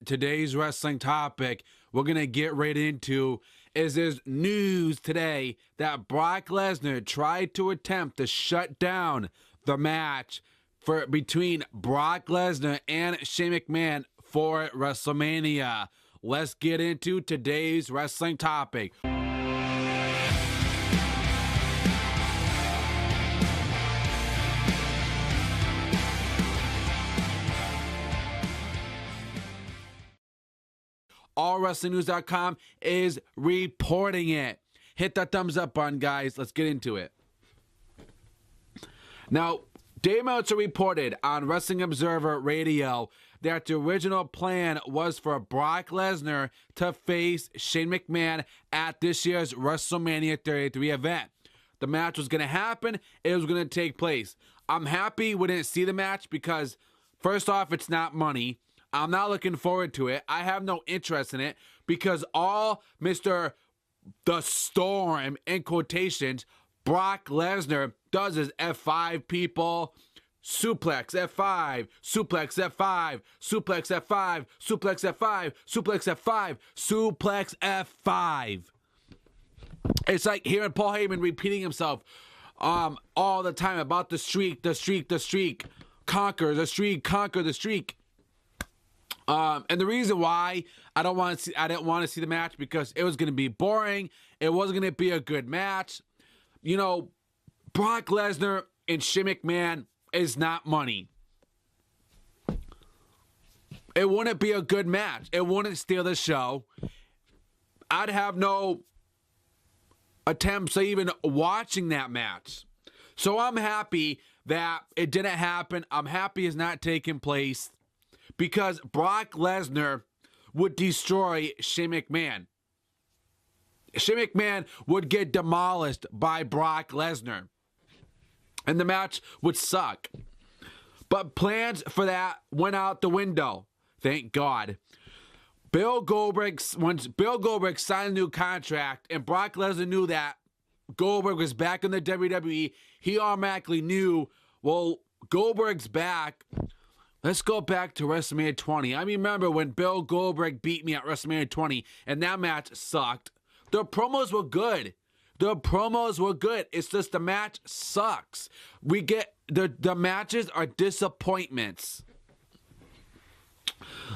today's wrestling topic we're going to get right into is there's news today that Brock Lesnar tried to attempt to shut down the match between Brock Lesnar and Shane McMahon for WrestleMania. Let's get into today's wrestling topic. AllWrestlingNews.com is reporting it. Hit that thumbs up button, guys. Let's get into it. Now, Dave Meltzer reported on Wrestling Observer Radio that the original plan was for Brock Lesnar to face Shane McMahon at this year's WrestleMania 33 event. The match was going to happen. It was going to take place. I'm happy we didn't see the match because, first off, it's not money. I'm not looking forward to it. I have no interest in it because all Mr. The Storm, in quotations, Brock Lesnar does is F5 people. Suplex F5, suplex F5, suplex F5, suplex F5, suplex F5, suplex F5. It's like hearing Paul Heyman repeating himself all the time about the streak, the streak, the streak. Conquer the streak, conquer the streak. And the reason why I didn't want to see the match because it was going to be boring. It wasn't going to be a good match. You know, Brock Lesnar and Shane McMahon is not money. It wouldn't be a good match. It wouldn't steal the show. I'd have no attempts at even watching that match. So I'm happy that it didn't happen. I'm happy it's not taking place because Brock Lesnar would destroy Shane McMahon. Shane McMahon would get demolished by Brock Lesnar. And the match would suck. But plans for that went out the window. Thank God. Once Bill Goldberg signed a new contract and Brock Lesnar knew that Goldberg was back in the WWE, he automatically knew, well, Goldberg's back. Let's go back to WrestleMania 20. I remember when Bill Goldberg beat me at WrestleMania 20 and that match sucked. The promos were good. The promos were good. It's just the match sucks. We get the matches are disappointments.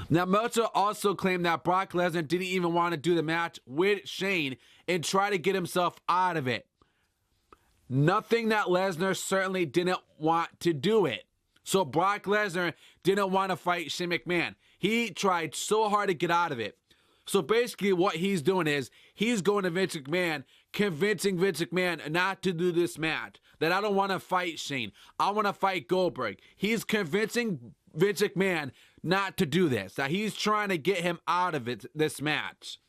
Now, Meltzer also claimed that Brock Lesnar didn't even want to do the match with Shane and try to get himself out of it. Nothing that Lesnar certainly didn't want to do it. So Brock Lesnar didn't want to fight Shane McMahon. He tried so hard to get out of it. So basically what he's doing is he's going to Vince McMahon, convincing Vince McMahon not to do this match, that I don't want to fight Shane. I want to fight Goldberg. He's convincing Vince McMahon not to do this, that he's trying to get him out of this match.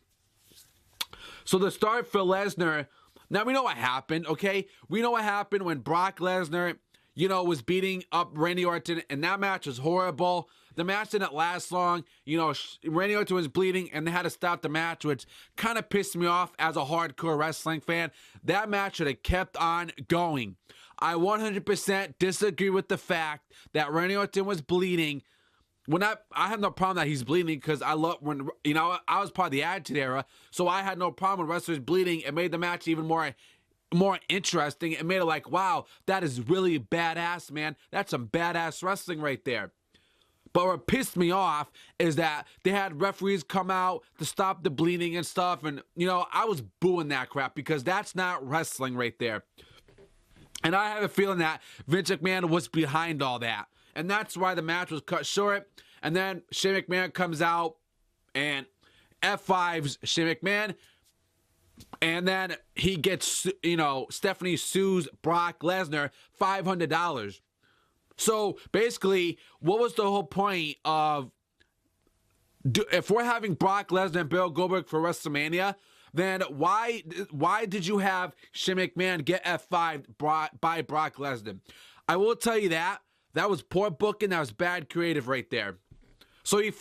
So the start for Lesnar, now we know what happened, okay? We know what happened when Brock Lesnar, was beating up Randy Orton, and that match was horrible. The match didn't last long. Randy Orton was bleeding, and they had to stop the match, which kind of pissed me off as a hardcore wrestling fan. That match should have kept on going. I 100% disagree with the fact that Randy Orton was bleeding. I have no problem that he's bleeding because I love when, I was part of the Attitude Era, so I had no problem with wrestlers bleeding. It made the match even more interesting. It made it like, wow, that is really badass, man. That's some badass wrestling right there. But what pissed me off is that they had referees come out to stop the bleeding and stuff. And, I was booing that crap because that's not wrestling right there. And I have a feeling that Vince McMahon was behind all that. And that's why the match was cut short. And then Shane McMahon comes out and F5's Shane McMahon. And then he gets, Stephanie sues Brock Lesnar $500. So basically, what was the whole point of, if we're having Brock Lesnar and Bill Goldberg for WrestleMania, then why did you have Shane McMahon get F5 by Brock Lesnar? I will tell you that was poor booking. That was bad creative right there. So that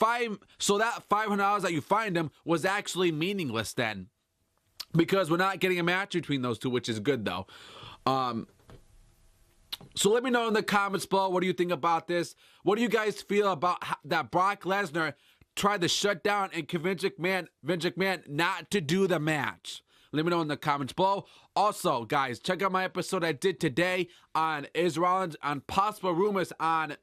$500 that you fined him was actually meaningless then, because we're not getting a match between those two, which is good though. So let me know in the comments below, what do you think about this? What do you guys feel about that Brock Lesnar tried to shut down and convince Vince McMahon not to do the match? Let me know in the comments below. Also, guys, check out my episode I did today on Rollins, on possible rumors on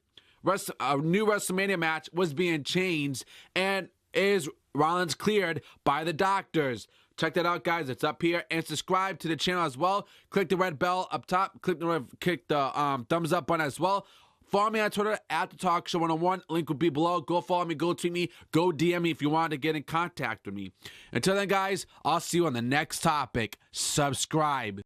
a new WrestleMania match was being changed, and is Rollins cleared by the doctors? Check that out, guys. It's up here. And subscribe to the channel as well. Click the red bell up top. Click the thumbs up button as well. Follow me on Twitter at The Talk Show 101. Link will be below. Go follow me. Go tweet me. Go DM me if you want to get in contact with me. Until then, guys, I'll see you on the next topic. Subscribe.